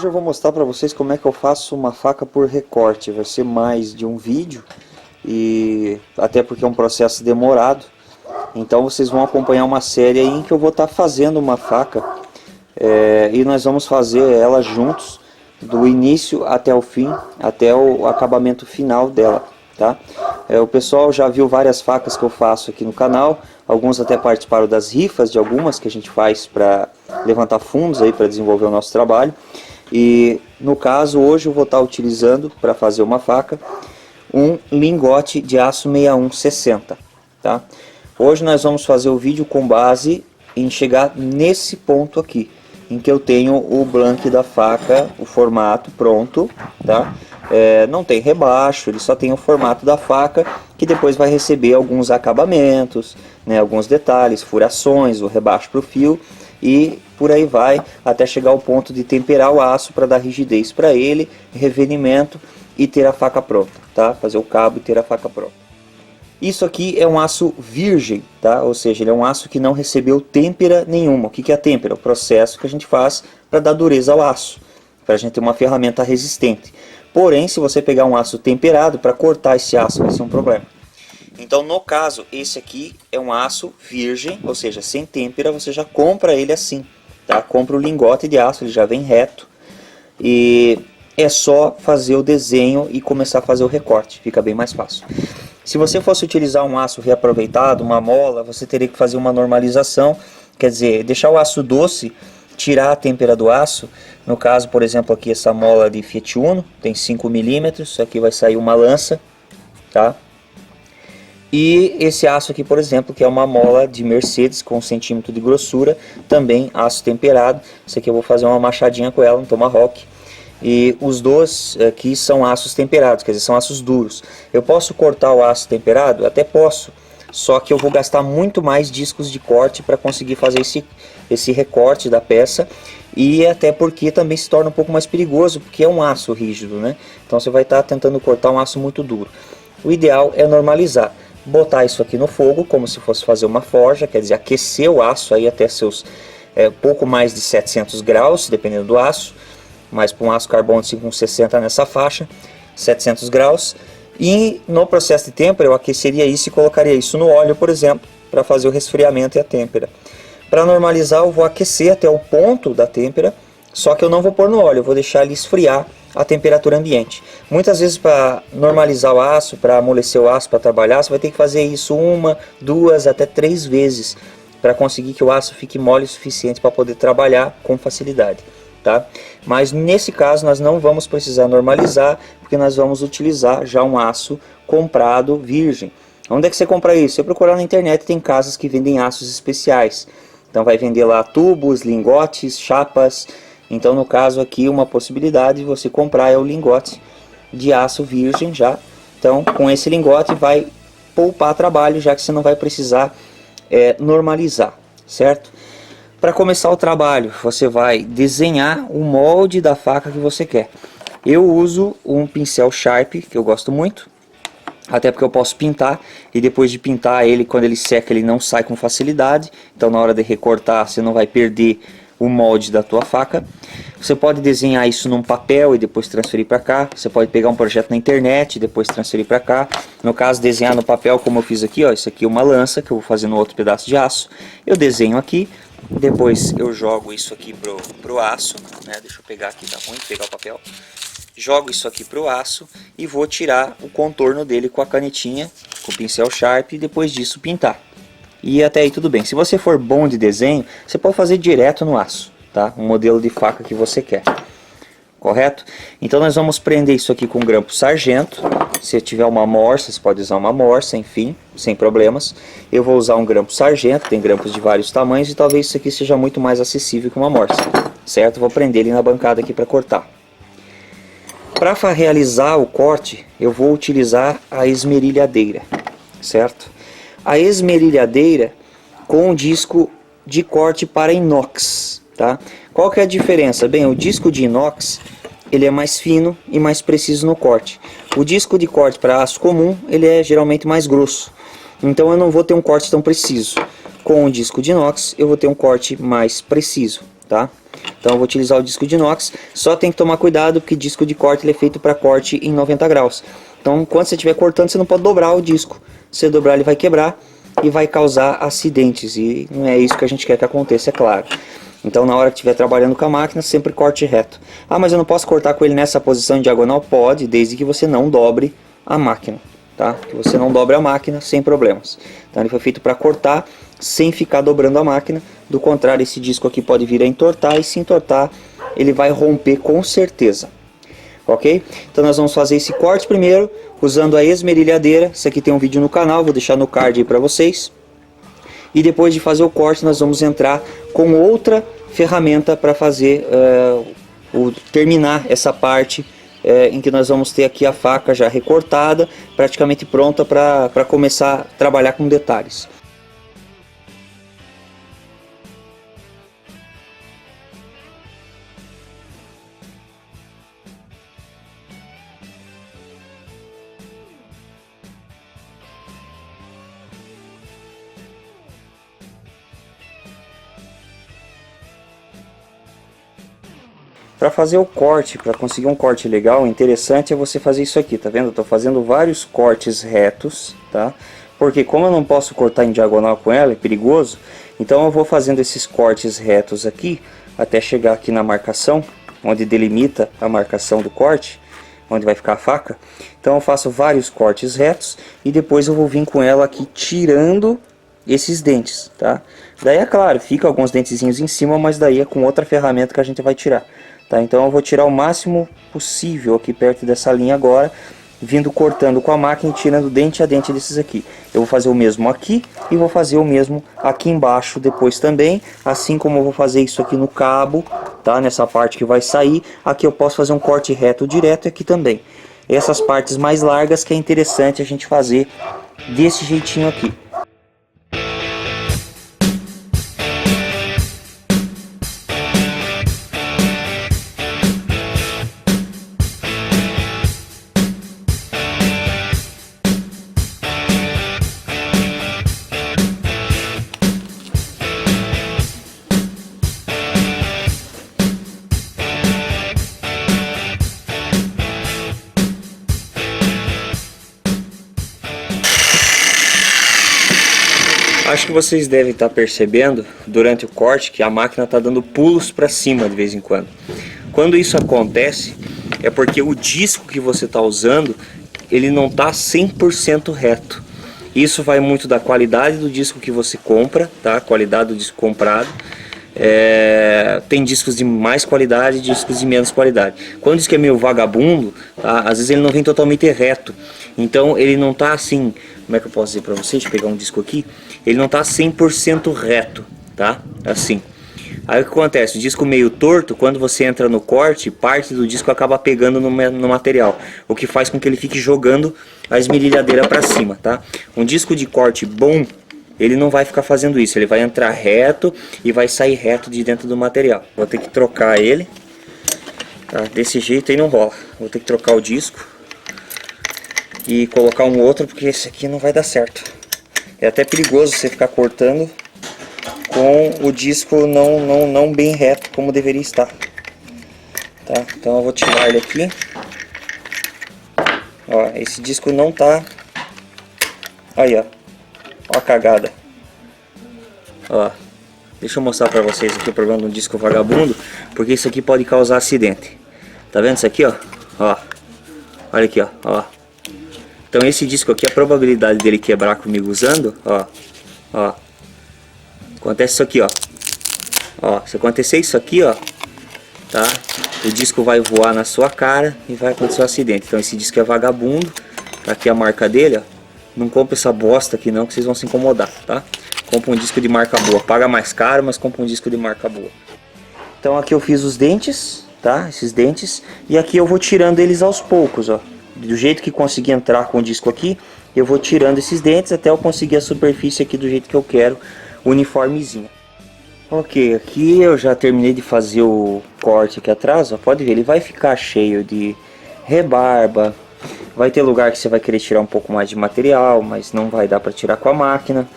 Hoje eu vou mostrar para vocês como é que eu faço uma faca por recorte. Vai ser mais de um vídeo, e até porque é um processo demorado. Então vocês vão acompanhar uma série aí em que eu vou estar fazendo uma faca, e nós vamos fazer ela juntos, do início até o fim, até o acabamento final dela, tá? O pessoal já viu várias facas que eu faço aqui no canal, alguns até participaram das rifas de algumas que a gente faz para levantar fundos aí para desenvolver o nosso trabalho. E no caso hoje eu vou estar utilizando para fazer uma faca um lingote de aço 6160, tá? Hoje nós vamos fazer o vídeo com base em chegar nesse ponto aqui, em que eu tenho o blank da faca, o formato pronto, tá? Não tem rebaixo, ele só tem o formato da faca, que depois vai receber alguns acabamentos, né, alguns detalhes, furações, o rebaixo para o fio, e por aí vai, até chegar ao ponto de temperar o aço para dar rigidez para ele, revenimento e ter a faca pronta, tá? Fazer o cabo e ter a faca pronta. Isso aqui é um aço virgem, tá? Ou seja, ele é um aço que não recebeu têmpera nenhuma. O que é a têmpera? O processo que a gente faz para dar dureza ao aço, para a gente ter uma ferramenta resistente. Porém, se você pegar um aço temperado, para cortar esse aço vai ser um problema. Então, no caso, esse aqui é um aço virgem, ou seja, sem têmpera, você já compra ele assim, tá? Compra o lingote de aço, ele já vem reto, e é só fazer o desenho e começar a fazer o recorte, fica bem mais fácil. Se você fosse utilizar um aço reaproveitado, uma mola, você teria que fazer uma normalização, quer dizer, deixar o aço doce, tirar a têmpera do aço. No caso, por exemplo, aqui essa mola de Fiat Uno, tem 5 milímetros, aqui vai sair uma lança, tá? E esse aço aqui, por exemplo, que é uma mola de Mercedes com 1 centímetro de grossura, também aço temperado. Esse aqui eu vou fazer uma machadinha com ela, um tomahawk. E os dois aqui são aços temperados, quer dizer, são aços duros. Eu posso cortar o aço temperado? Até posso, só que eu vou gastar muito mais discos de corte para conseguir fazer esse recorte da peça. E até porque também se torna um pouco mais perigoso, porque é um aço rígido, né? Então você vai estar tentando cortar um aço muito duro. O ideal é normalizar. Botar isso aqui no fogo, como se fosse fazer uma forja, quer dizer, aquecer o aço aí até seus pouco mais de 700 graus, dependendo do aço. Mas para um aço carbono 560 nessa faixa, 700 graus. E no processo de têmpera eu aqueceria isso e colocaria isso no óleo, por exemplo, para fazer o resfriamento e a têmpera. Para normalizar eu vou aquecer até o ponto da têmpera, só que eu não vou pôr no óleo, eu vou deixar ele esfriar a temperatura ambiente. Muitas vezes para normalizar o aço, para amolecer o aço, para trabalhar, você vai ter que fazer isso 1, 2, até 3 vezes, para conseguir que o aço fique mole o suficiente para poder trabalhar com facilidade. Tá? Mas nesse caso nós não vamos precisar normalizar, porque nós vamos utilizar já um aço comprado virgem. Onde é que você compra isso? Se você procurar na internet, tem casas que vendem aços especiais. Então vai vender lá tubos, lingotes, chapas. Então no caso aqui uma possibilidade de você comprar é o lingote de aço virgem já. Então com esse lingote vai poupar trabalho, já que você não vai precisar normalizar, certo? Para começar o trabalho, você vai desenhar o molde da faca que você quer. Eu uso um pincel Sharp, que eu gosto muito, até porque eu posso pintar, e depois de pintar ele, quando ele seca, ele não sai com facilidade. Então na hora de recortar, você não vai perder o molde da tua faca. Você pode desenhar isso num papel e depois transferir para cá. Você pode pegar um projeto na internet e depois transferir para cá. No caso, desenhar no papel, como eu fiz aqui, ó, isso aqui é uma lança que eu vou fazer no outro pedaço de aço. Eu desenho aqui. Depois eu jogo isso aqui pro aço, né? Deixa eu pegar aqui, tá ruim pegar o papel. Jogo isso aqui pro aço e vou tirar o contorno dele com a canetinha, com o pincel Sharp, e depois disso pintar. E até aí tudo bem. Se você for bom de desenho, você pode fazer direto no aço, tá? Um modelo de faca que você quer. Correto? Então nós vamos prender isso aqui com grampo sargento. Se tiver uma morsa, você pode usar uma morsa, enfim, sem problemas. Eu vou usar um grampo sargento, tem grampos de vários tamanhos, e talvez isso aqui seja muito mais acessível que uma morsa, certo? Vou prender ele na bancada aqui para cortar. Para realizar o corte, eu vou utilizar a esmerilhadeira, certo? A esmerilhadeira com disco de corte para inox, tá? Qual que é a diferença? Bem, o disco de inox ele é mais fino e mais preciso no corte. O disco de corte para aço comum ele é geralmente mais grosso, então eu não vou ter um corte tão preciso. Com o disco de inox eu vou ter um corte mais preciso, tá? Então eu vou utilizar o disco de inox. Só tem que tomar cuidado porque disco de corte ele é feito para corte em 90 graus. Então quando você estiver cortando, você não pode dobrar o disco. Se você dobrar, ele vai quebrar e vai causar acidentes, e não é isso que a gente quer que aconteça, é claro. Então na hora que estiver trabalhando com a máquina, sempre corte reto. Ah, mas eu não posso cortar com ele nessa posição em diagonal? Pode, desde que você não dobre a máquina, tá? Que você não dobre a máquina sem problemas. Então ele foi feito para cortar sem ficar dobrando a máquina. Do contrário, esse disco aqui pode vir a entortar, e se entortar ele vai romper com certeza. Ok? Então nós vamos fazer esse corte primeiro usando a esmerilhadeira. Isso aqui tem um vídeo no canal, vou deixar no card aí para vocês. E depois de fazer o corte, nós vamos entrar com outra ferramenta para fazer terminar essa parte em que nós vamos ter aqui a faca já recortada, praticamente pronta para começar a trabalhar com detalhes. Para fazer o corte, para conseguir um corte legal, interessante é você fazer isso aqui, tá vendo? Eu tô fazendo vários cortes retos, tá? Porque como eu não posso cortar em diagonal com ela, é perigoso, então eu vou fazendo esses cortes retos aqui, até chegar aqui na marcação, onde delimita a marcação do corte, onde vai ficar a faca. Então eu faço vários cortes retos, e depois eu vou vir com ela aqui, tirando esses dentes, tá? Daí é claro, fica alguns dentezinhos em cima, mas daí é com outra ferramenta que a gente vai tirar. Tá, então eu vou tirar o máximo possível aqui perto dessa linha agora, vindo cortando com a máquina e tirando dente a dente desses aqui. Eu vou fazer o mesmo aqui e vou fazer o mesmo aqui embaixo depois também, assim como eu vou fazer isso aqui no cabo, tá? Nessa parte que vai sair, aqui eu posso fazer um corte reto direto e aqui também. Essas partes mais largas que é interessante a gente fazer desse jeitinho aqui. Acho que vocês devem estar percebendo durante o corte que a máquina está dando pulos para cima de vez em quando. Quando isso acontece é porque o disco que você está usando ele não está 100% reto. Isso vai muito da qualidade do disco que você compra, tá? A qualidade do disco comprado. Tem discos de mais qualidade e discos de menos qualidade. Quando o disco é meio vagabundo, tá? Às vezes ele não vem totalmente reto. Então ele não está assim, como é que eu posso dizer para vocês? Deixa eu pegar um disco aqui. Ele não está 100% reto, tá? Assim. Aí o que acontece? O disco meio torto, quando você entra no corte, parte do disco acaba pegando no material, o que faz com que ele fique jogando a esmerilhadeira para cima, tá? Um disco de corte bom, ele não vai ficar fazendo isso, ele vai entrar reto e vai sair reto de dentro do material. Vou ter que trocar ele, tá? Desse jeito aí não rola. Vou ter que trocar o disco e colocar um outro, porque esse aqui não vai dar certo. É até perigoso você ficar cortando com o disco não bem reto como deveria estar, tá? Então eu vou tirar ele aqui. Ó, esse disco não tá. Aí, ó a cagada. Ó, deixa eu mostrar pra vocês aqui o problema do disco vagabundo, porque isso aqui pode causar acidente. Tá vendo isso aqui, ó? Ó, olha aqui, ó. Então esse disco aqui, a probabilidade dele quebrar comigo usando, ó, acontece isso aqui, ó, se acontecer isso aqui, ó, tá? O disco vai voar na sua cara e vai acontecer um acidente. Então esse disco é vagabundo, tá aqui a marca dele, ó. Não compra essa bosta aqui não, que vocês vão se incomodar, tá? Compra um disco de marca boa, paga mais caro, mas compra um disco de marca boa. Então aqui eu fiz os dentes, tá? Esses dentes, e aqui eu vou tirando eles aos poucos, ó. Do jeito que conseguir entrar com o disco aqui, eu vou tirando esses dentes até eu conseguir a superfície aqui do jeito que eu quero, uniformezinha. Ok, aqui eu já terminei de fazer o corte aqui atrás, ó. Pode ver, ele vai ficar cheio de rebarba. Vai ter lugar que você vai querer tirar um pouco mais de material, mas não vai dar para tirar com a máquina.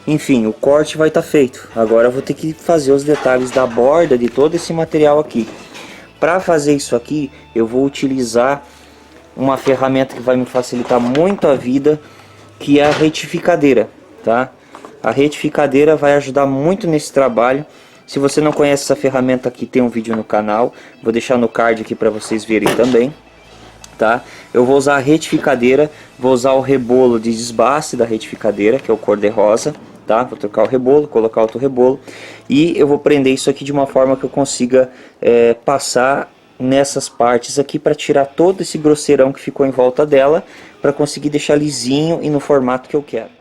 Enfim, o corte vai estar feito. Agora eu vou ter que fazer os detalhes da borda de todo esse material aqui. Para fazer isso aqui, eu vou utilizar uma ferramenta que vai me facilitar muito a vida, que é a retificadeira, tá? A retificadeira vai ajudar muito nesse trabalho. Se você não conhece essa ferramenta aqui, tem um vídeo no canal, vou deixar no card aqui para vocês verem também, tá? Eu vou usar a retificadeira, vou usar o rebolo de desbaste da retificadeira, que é o cor-de-rosa, tá? Vou trocar o rebolo, colocar outro rebolo, e eu vou prender isso aqui de uma forma que eu consiga passar nessas partes aqui para tirar todo esse grosseirão que ficou em volta dela, para conseguir deixar lisinho e no formato que eu quero.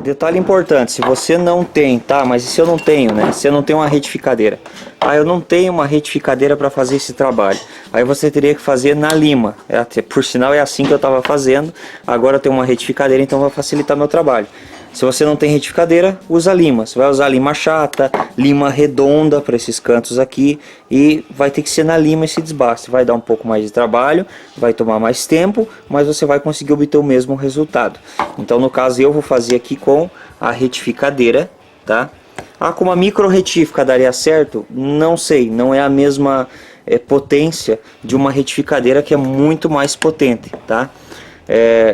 Detalhe importante, se você não tem, tá? Mas se eu não tenho, né? Se eu não tenho uma retificadeira, eu não tenho uma retificadeira para fazer esse trabalho, aí você teria que fazer na lima. Por sinal é assim que eu estava fazendo. Agora eu tenho uma retificadeira, então vai facilitar meu trabalho. Se você não tem retificadeira, usa lima. Você vai usar lima chata, lima redonda para esses cantos aqui, e vai ter que ser na lima esse desbaste. Vai dar um pouco mais de trabalho, vai tomar mais tempo, mas você vai conseguir obter o mesmo resultado. Então no caso eu vou fazer aqui com a retificadeira, tá? Com uma micro retífica daria certo? Não sei, não é a mesma potência de uma retificadeira, que é muito mais potente, tá?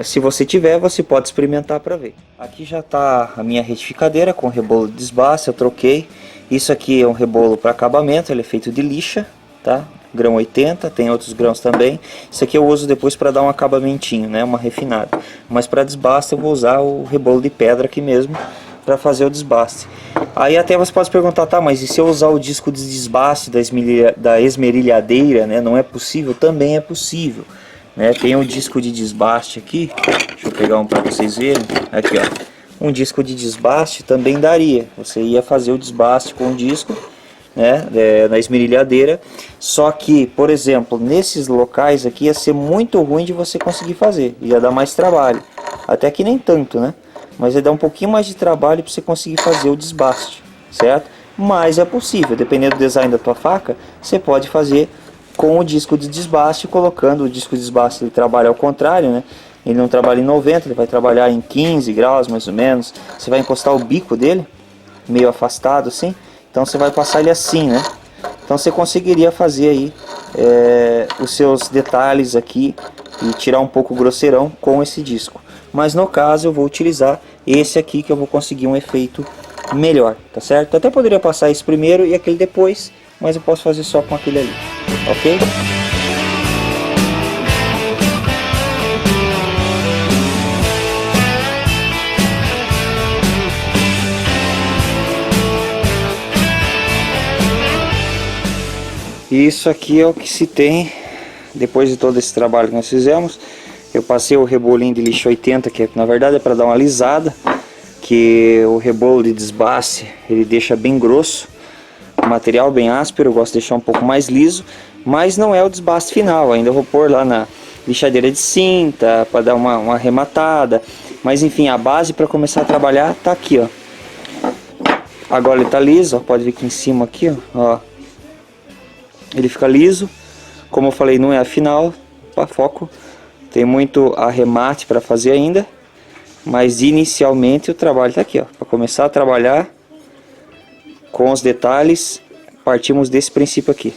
Se você tiver, você pode experimentar para ver. Aqui já está a minha retificadeira com rebolo de desbaste, eu troquei. Isso aqui é um rebolo para acabamento, ele é feito de lixa, tá? Grão 80, tem outros grãos também. Isso aqui eu uso depois para dar um acabamentinho, né? Uma refinada. Mas para desbaste eu vou usar o rebolo de pedra aqui mesmo, para fazer o desbaste. Aí até você pode perguntar, tá, mas e se eu usar o disco de desbaste da esmerilhadeira, né? Não é possível? Também é possível. Tem um disco de desbaste aqui, deixa eu pegar um para vocês verem, aqui ó, um disco de desbaste também daria, você ia fazer o desbaste com o disco, né, na esmerilhadeira, só que, por exemplo, nesses locais aqui ia ser muito ruim de você conseguir fazer, ia dar mais trabalho, até que nem tanto, né, mas ia dar um pouquinho mais de trabalho para você conseguir fazer o desbaste, certo? Mas é possível, dependendo do design da tua faca, você pode fazer com o disco de desbaste, colocando o disco de desbaste, ele trabalha ao contrário, né? Ele não trabalha em 90, ele vai trabalhar em 15 graus mais ou menos. Você vai encostar o bico dele, meio afastado assim, então você vai passar ele assim, né? Então você conseguiria fazer aí os seus detalhes aqui e tirar um pouco o grosseirão com esse disco. Mas no caso eu vou utilizar esse aqui, que eu vou conseguir um efeito melhor, tá certo? Eu até poderia passar esse primeiro e aquele depois, mas eu posso fazer só com aquele ali, ok? Isso aqui é o que se tem depois de todo esse trabalho que nós fizemos. Eu passei o rebolinho de lixa 80, que na verdade é para dar uma alisada, que o rebolo de desbaste ele deixa bem grosso, o material bem áspero, eu gosto de deixar um pouco mais liso, mas não é o desbaste final, ainda vou pôr lá na lixadeira de cinta para dar uma arrematada, mas enfim, a base para começar a trabalhar tá aqui, ó. Agora ele tá liso, ó, pode ver aqui em cima aqui, ó, ele fica liso, como eu falei, não é a final, para foco, tem muito arremate para fazer ainda, mas inicialmente o trabalho tá aqui, ó, para começar a trabalhar com os detalhes, partimos desse princípio aqui.